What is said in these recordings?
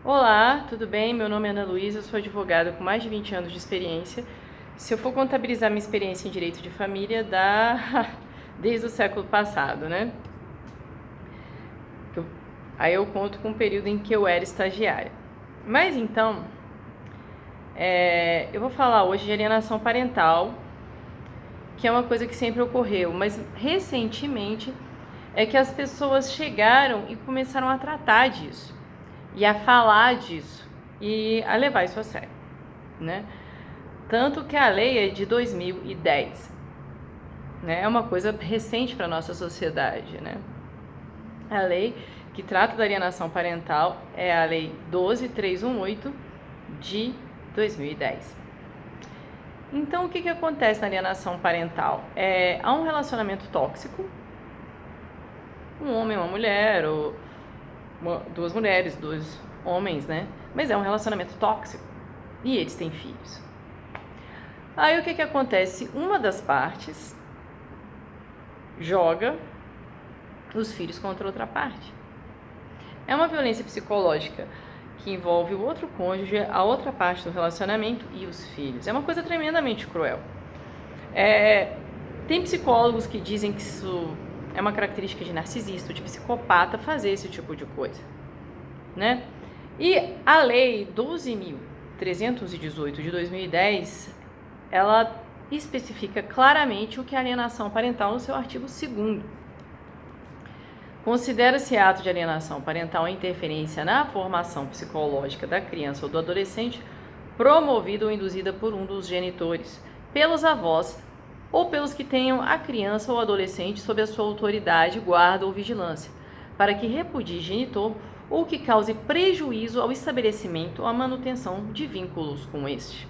Olá, tudo bem? Meu nome é Ana Luísa, eu sou advogada com mais de 20 anos de experiência. Se eu for contabilizar minha experiência em direito de família, dá desde o século passado, né? Aí eu conto com o período em que eu era estagiária. Mas então, eu vou falar hoje de alienação parental, que é uma coisa que sempre ocorreu, mas recentemente é que as pessoas chegaram e começaram a tratar disso, e a falar disso, e a levar isso a sério, né? Tanto que a lei é de 2010, né? É uma coisa recente para a nossa sociedade, né? A lei que trata da alienação parental é a Lei 12.318 de 2010. Então, o que acontece na alienação parental? Há um relacionamento tóxico, um homem e uma mulher, ou duas mulheres, dois homens, né? Mas é um relacionamento tóxico e eles têm filhos. Aí o que acontece? Uma das partes joga os filhos contra outra parte. É uma violência psicológica que envolve o outro cônjuge, a outra parte do relacionamento e os filhos. É uma coisa tremendamente cruel. Tem psicólogos que dizem que isso é uma característica de narcisista, de psicopata, fazer esse tipo de coisa, né? E a lei 12.318 de 2010, ela especifica claramente o que é alienação parental no seu artigo 2º. Considera-se ato de alienação parental a interferência na formação psicológica da criança ou do adolescente promovida ou induzida por um dos genitores, pelos avós ou pelos que tenham a criança ou adolescente sob a sua autoridade, guarda ou vigilância, para que repudie genitor ou que cause prejuízo ao estabelecimento ou à manutenção de vínculos com este.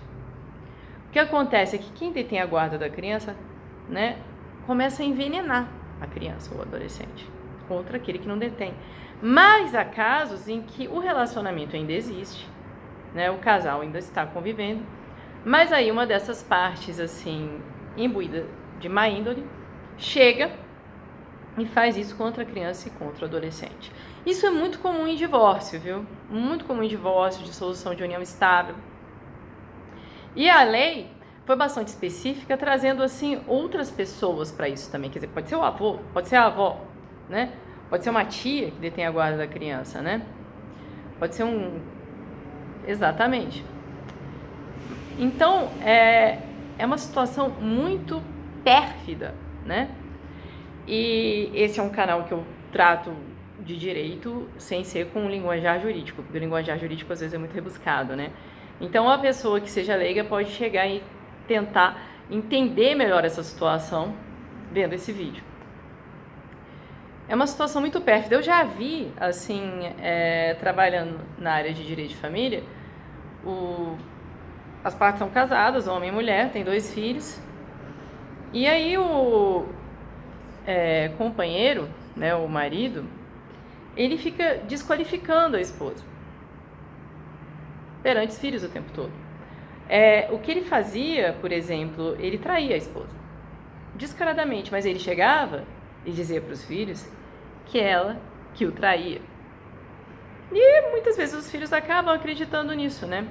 O que acontece é que quem detém a guarda da criança, né, começa a envenenar a criança ou adolescente contra aquele que não detém. Mas há casos em que o relacionamento ainda existe, né, o casal ainda está convivendo, mas aí uma dessas partes, assim, imbuída de má índole, chega e faz isso contra a criança e contra o adolescente. Isso é muito comum em divórcio, viu? Muito comum em divórcio, dissolução de união estável. E a lei foi bastante específica, trazendo, assim, outras pessoas para isso também. Quer dizer, pode ser o avô, pode ser a avó, né? Pode ser uma tia que detém a guarda da criança, né? Pode ser um... Exatamente. Então, é uma situação muito pérfida, né? E esse é um canal que eu trato de direito sem ser com linguajar jurídico, porque o linguajar jurídico às vezes é muito rebuscado, né? Então, a pessoa que seja leiga pode chegar e tentar entender melhor essa situação vendo esse vídeo. É uma situação muito pérfida. Eu já vi, assim, trabalhando na área de direito de família, as partes são casadas, homem e mulher, tem 2 filhos, e aí o companheiro, né, o marido, ele fica desqualificando a esposa perante os filhos o tempo todo. O que ele fazia, por exemplo, ele traía a esposa, descaradamente, mas ele chegava e dizia para os filhos que ela que o traía. E muitas vezes os filhos acabam acreditando nisso, né?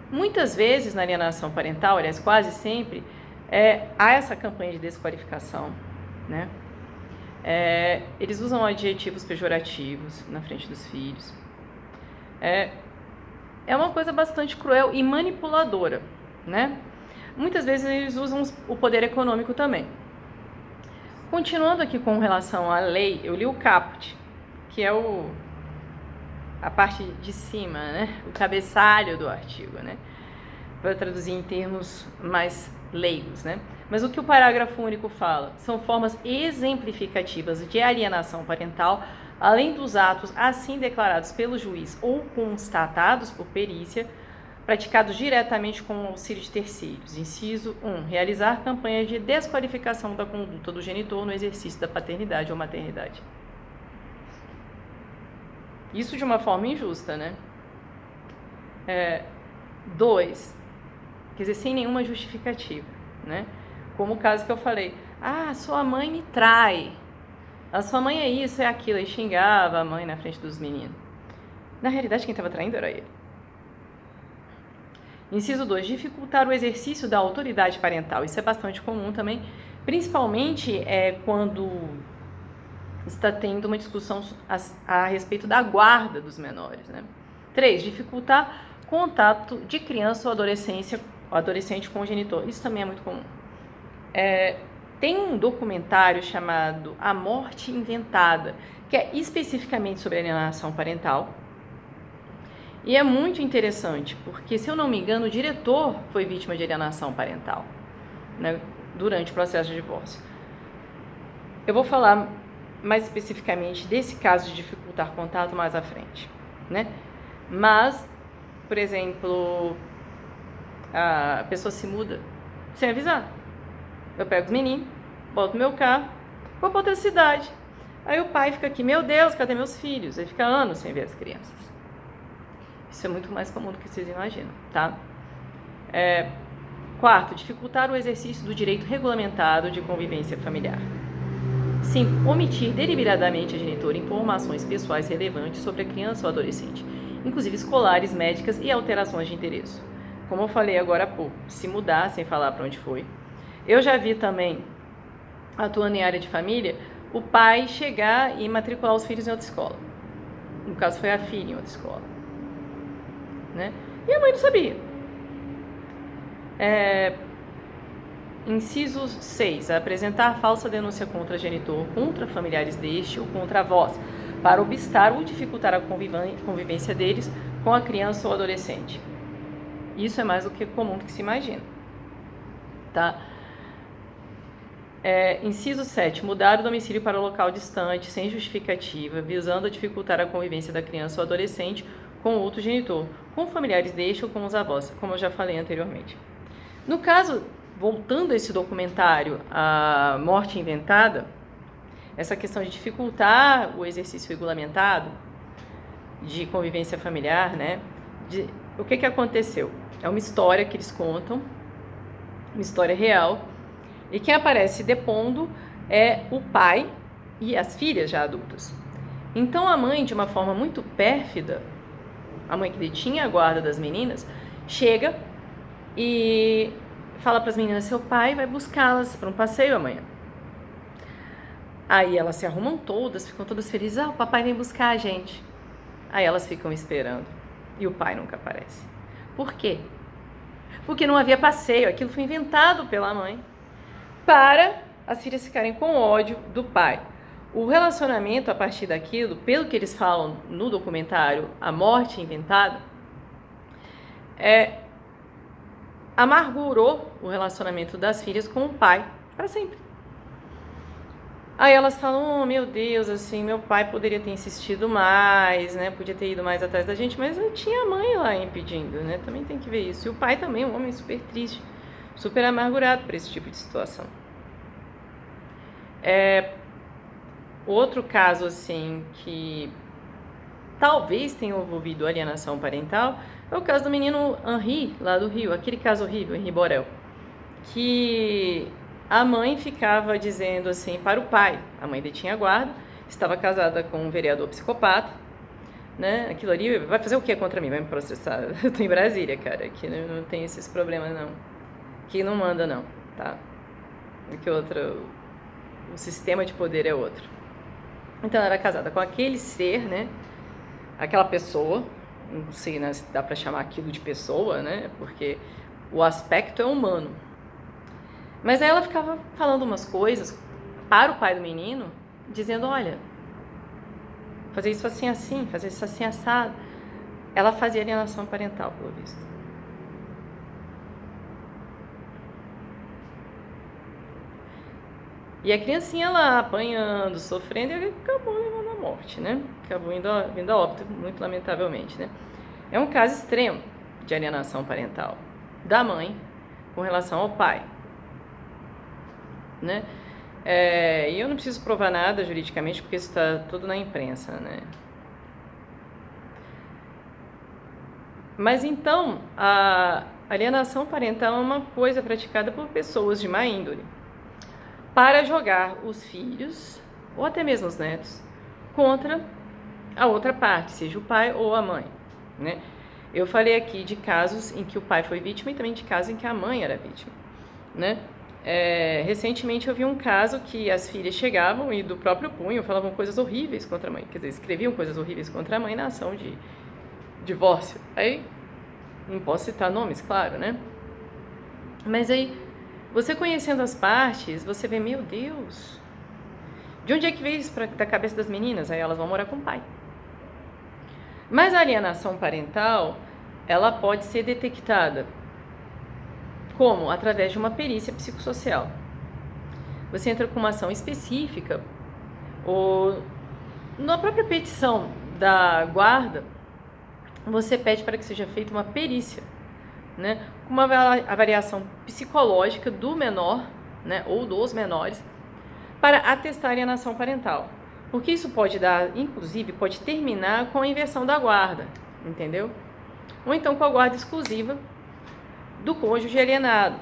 Muitas vezes na alienação parental, aliás, quase sempre, há essa campanha de desqualificação, né? Eles usam adjetivos pejorativos na frente dos filhos. É uma coisa bastante cruel e manipuladora, né? Muitas vezes eles usam o poder econômico também. Continuando aqui com relação à lei, eu li o caput, que é a parte de cima, né? O cabeçalho do artigo, né? Para traduzir em termos mais leigos, né? Mas o que o parágrafo único fala são formas exemplificativas de alienação parental, além dos atos assim declarados pelo juiz ou constatados por perícia, praticados diretamente com o auxílio de terceiros. Inciso 1. Realizar campanha de desqualificação da conduta do genitor no exercício da paternidade ou maternidade. Isso de uma forma injusta, né? 2. Quer dizer, sem nenhuma justificativa, né? Como o caso que eu falei. Sua mãe me trai. A sua mãe é isso, é aquilo. E xingava a mãe na frente dos meninos. Na realidade, quem estava traindo era ele. Inciso 2, dificultar o exercício da autoridade parental. Isso é bastante comum também, principalmente quando está tendo uma discussão a respeito da guarda dos menores, né? 3, dificultar contato de criança ou adolescente com o genitor. Isso também é muito comum. Tem um documentário chamado A Morte Inventada, que é especificamente sobre alienação parental. E é muito interessante, porque, se eu não me engano, o diretor foi vítima de alienação parental, né, durante o processo de divórcio. Eu vou falar mais especificamente desse caso de dificultar contato mais à frente, né? Mas, por exemplo, a pessoa se muda sem avisar. Eu pego os meninos, boto no meu carro, vou para outra cidade. Aí o pai fica aqui, meu Deus, cadê meus filhos? Ele fica anos sem ver as crianças. Isso é muito mais comum do que vocês imaginam, tá? 4, dificultar o exercício do direito regulamentado de convivência familiar. 5, omitir deliberadamente a genitora informações pessoais relevantes sobre a criança ou adolescente, inclusive escolares, médicas e alterações de interesse. Como eu falei agora há pouco, se mudar sem falar para onde foi. Eu já vi também, atuando em área de família, o pai chegar e matricular os filhos em outra escola. No caso, foi a filha em outra escola. Né? E a mãe não sabia. Inciso 6. Apresentar falsa denúncia contra genitor, contra familiares deste ou contra avós, para obstar ou dificultar a convivência deles com a criança ou adolescente. Isso é mais do que comum do que se imagina. Tá? Inciso 7. Mudar o domicílio para um local distante, sem justificativa, visando a dificultar a convivência da criança ou adolescente com outro genitor, com familiares deste ou com os avós, como eu já falei anteriormente. No caso, voltando a esse documentário, A Morte Inventada, essa questão de dificultar o exercício regulamentado de convivência familiar, né? O que aconteceu? É uma história que eles contam, uma história real, e quem aparece depondo é o pai e as filhas já adultas. Então a mãe, de uma forma muito pérfida, a mãe que detinha a guarda das meninas, chega e fala para as meninas, seu pai vai buscá-las para um passeio amanhã. Aí elas se arrumam todas, ficam todas felizes, o papai vem buscar a gente. Aí elas ficam esperando e o pai nunca aparece. Por quê? Porque não havia passeio, aquilo foi inventado pela mãe para as filhas ficarem com ódio do pai. O relacionamento a partir daquilo, pelo que eles falam no documentário A Morte Inventada, amargurou o relacionamento das filhas com o pai para sempre. Aí elas falam, meu Deus, assim, meu pai poderia ter insistido mais, né? Podia ter ido mais atrás da gente, mas eu tinha a mãe lá impedindo, né? Também tem que ver isso. E o pai também, um homem super triste, super amargurado por esse tipo de situação. Outro caso, assim, que talvez tenha envolvido alienação parental é o caso do menino Henri, lá do Rio, aquele caso horrível, Henri Borel, que a mãe ficava dizendo assim para o pai, a mãe detinha a guarda, estava casada com um vereador psicopata, né? Aquilo ali vai fazer o que contra mim? Vai me processar? Eu tô em Brasília, cara, aqui não tem esses problemas não, aqui não manda não, tá? Aqui o sistema de poder é outro. Então ela era casada com aquele ser, né? Aquela pessoa, não sei, né, se dá para chamar aquilo de pessoa, né? Porque o aspecto é humano. Mas aí ela ficava falando umas coisas para o pai do menino, dizendo, olha, fazer isso assim, fazer isso assim assado. Ela fazia alienação parental, pelo visto. E a criancinha lá, apanhando, sofrendo, e acabou levando à morte, né? Acabou indo a óbito, muito lamentavelmente, né? É um caso extremo de alienação parental da mãe com relação ao pai, né? E eu não preciso provar nada juridicamente, porque isso está tudo na imprensa, né? Mas então, a alienação parental é uma coisa praticada por pessoas de má índole para jogar os filhos, ou até mesmo os netos, contra a outra parte, seja o pai ou a mãe, né? Eu falei aqui de casos em que o pai foi vítima e também de casos em que a mãe era vítima, né? Recentemente eu vi um caso que as filhas chegavam e do próprio punho falavam coisas horríveis contra a mãe, quer dizer, escreviam coisas horríveis contra a mãe na ação de divórcio. Aí, não posso citar nomes, claro, né? Mas aí, você conhecendo as partes, você vê, meu Deus, de onde é que veio isso da cabeça das meninas? Aí elas vão morar com o pai. Mas a alienação parental, ela pode ser detectada como? Através de uma perícia psicossocial. Você entra com uma ação específica, ou na própria petição da guarda, você pede para que seja feita uma perícia, né, com uma avaliação psicológica do menor, né, ou dos menores, para atestar a alienação parental. Porque isso pode dar, inclusive, pode terminar com a inversão da guarda, entendeu? Ou então com a guarda exclusiva do cônjuge alienado,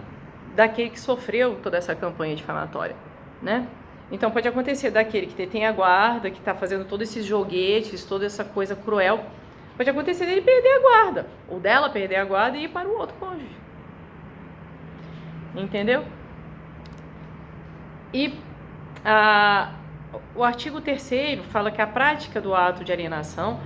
daquele que sofreu toda essa campanha difamatória, né? Então pode acontecer daquele que detém a guarda, que está fazendo todos esses joguetes, toda essa coisa cruel, pode acontecer dele perder a guarda, ou dela perder a guarda e ir para o outro cônjuge. Entendeu? E o artigo 3º fala que a prática do ato de alienação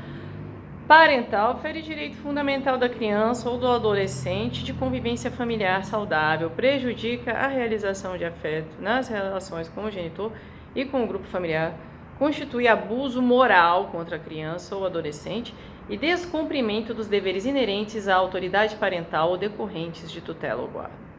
parental fere direito fundamental da criança ou do adolescente de convivência familiar saudável, prejudica a realização de afeto nas relações com o genitor e com o grupo familiar, constitui abuso moral contra a criança ou adolescente e descumprimento dos deveres inerentes à autoridade parental ou decorrentes de tutela ou guarda.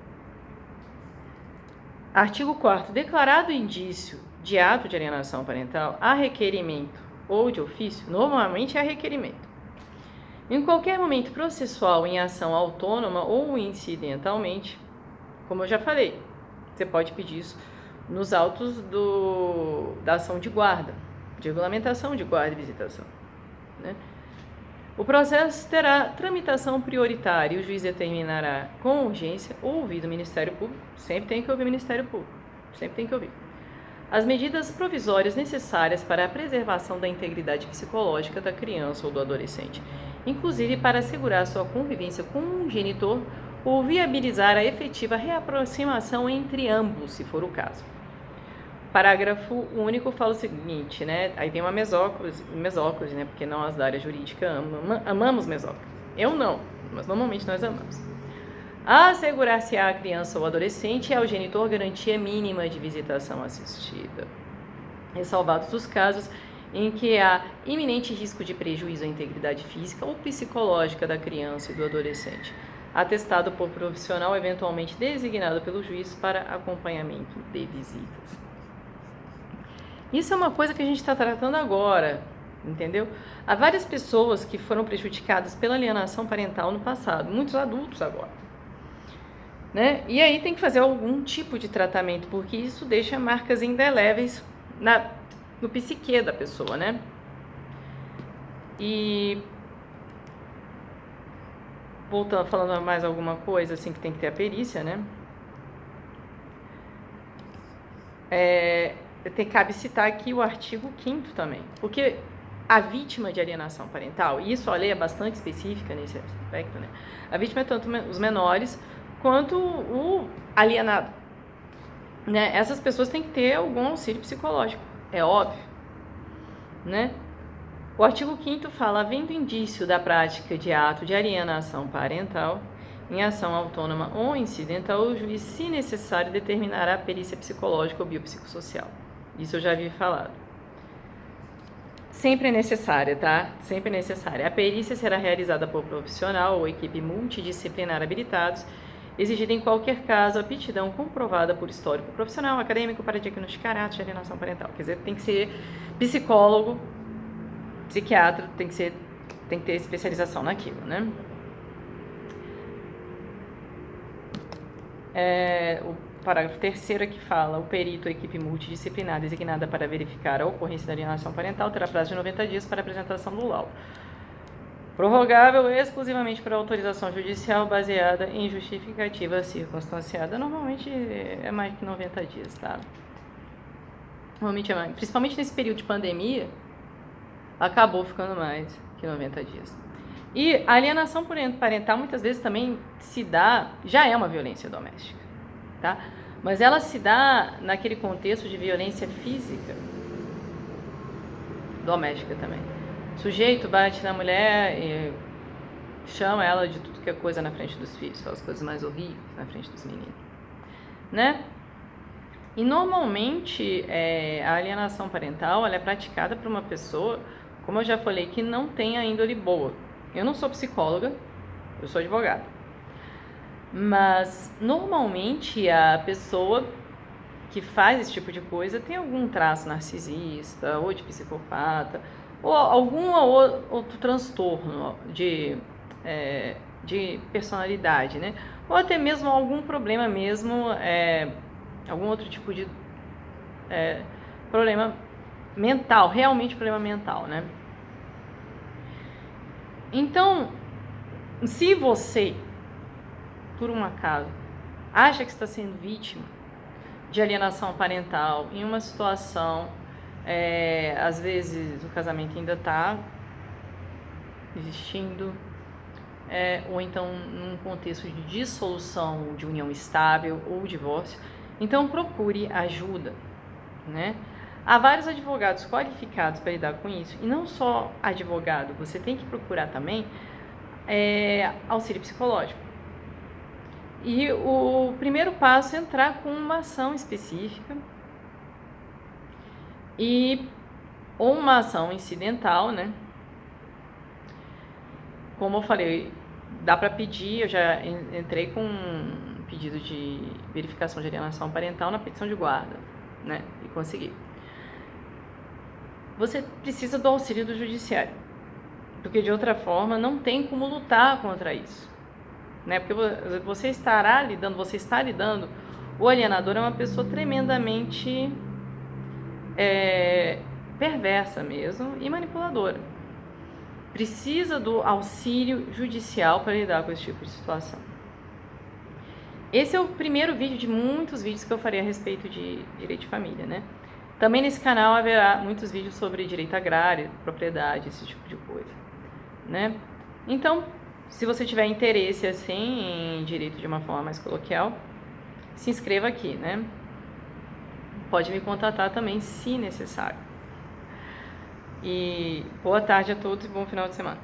Artigo 4º. Declarado indício de ato de alienação parental, há requerimento ou de ofício, normalmente é requerimento. Em qualquer momento processual em ação autônoma ou incidentalmente, como eu já falei, você pode pedir isso nos autos da ação de guarda, de regulamentação de guarda e visitação, né? O processo terá tramitação prioritária e o juiz determinará com urgência, ouvido o Ministério Público, sempre tem que ouvir o Ministério Público, sempre tem que ouvir, as medidas provisórias necessárias para a preservação da integridade psicológica da criança ou do adolescente, inclusive para assegurar sua convivência com um genitor ou viabilizar a efetiva reaproximação entre ambos, se for o caso. Parágrafo único fala o seguinte, né? Aí vem uma mesóclise, né? Porque nós da área jurídica amamos mesóclise. Eu não, mas normalmente nós amamos. Assegurar-se à criança ou adolescente é ao genitor garantia mínima de visitação assistida, ressalvados os casos em que há iminente risco de prejuízo à integridade física ou psicológica da criança e do adolescente, atestado por profissional eventualmente designado pelo juiz para acompanhamento de visitas. Isso é uma coisa que a gente está tratando agora, entendeu? Há várias pessoas que foram prejudicadas pela alienação parental no passado, muitos adultos agora, né? E aí tem que fazer algum tipo de tratamento, porque isso deixa marcas indeléveis no psique da pessoa, né? E voltando, falando mais alguma coisa assim que tem que ter a perícia, né? Cabe citar aqui o artigo 5º também, porque a vítima de alienação parental, e isso a lei é bastante específica nesse aspecto, né? A vítima é tanto os menores quanto o alienado, né? Essas pessoas têm que ter algum auxílio psicológico, é óbvio, né? O artigo 5º fala, havendo indício da prática de ato de alienação parental, em ação autônoma ou incidental, o juiz, se necessário, determinará a perícia psicológica ou biopsicossocial. Isso eu já havia falado. Sempre é necessária, tá? Sempre é necessária. A perícia será realizada por profissional ou equipe multidisciplinar habilitados, exigida em qualquer caso aptidão comprovada por histórico profissional, acadêmico para diagnosticar atos de alienação parental. Quer dizer, tem que ser psicólogo, psiquiatra, tem que ter especialização naquilo, né? O parágrafo 3º aqui fala, o perito ou equipe multidisciplinar designada para verificar a ocorrência da alienação parental terá prazo de 90 dias para apresentação do laudo, prorrogável exclusivamente para autorização judicial baseada em justificativa circunstanciada. Normalmente é mais que 90 dias, tá? Normalmente é mais. Principalmente nesse período de pandemia, acabou ficando mais que 90 dias. E a alienação parental muitas vezes também se dá, já é uma violência doméstica, tá? Mas ela se dá naquele contexto de violência física doméstica também. O sujeito bate na mulher e chama ela de tudo que é coisa na frente dos filhos, fala as coisas mais horríveis na frente dos meninos, né? E normalmente a alienação parental ela é praticada por uma pessoa, como eu já falei, que não tem a índole boa. Eu não sou psicóloga, eu sou advogada. Mas normalmente a pessoa que faz esse tipo de coisa tem algum traço narcisista ou de psicopata ou algum outro transtorno de personalidade, né? Ou até mesmo algum problema mesmo, algum outro tipo de problema mental, realmente problema mental, né? Então, se você, por um acaso, acha que está sendo vítima de alienação parental em uma situação, às vezes o casamento ainda está existindo, ou então num contexto de dissolução de união estável ou divórcio, então procure ajuda, né? Há vários advogados qualificados para lidar com isso, e não só advogado, você tem que procurar também auxílio psicológico. E o primeiro passo é entrar com uma ação específica ou uma ação incidental, né? Como eu falei, dá para pedir, eu já entrei com um pedido de verificação de alienação parental na petição de guarda, né? E consegui. Você precisa do auxílio do judiciário, porque de outra forma não tem como lutar contra isso, né? Porque você está lidando, o alienador é uma pessoa tremendamente perversa mesmo e manipuladora. Precisa do auxílio judicial para lidar com esse tipo de situação. Esse é o primeiro vídeo de muitos vídeos que eu farei a respeito de direito de família, né? Também nesse canal haverá muitos vídeos sobre direito agrário, propriedade, esse tipo de coisa, né? Então, se você tiver interesse assim em direito de uma forma mais coloquial, se inscreva aqui, né? Pode me contatar também se necessário. E boa tarde a todos e bom final de semana.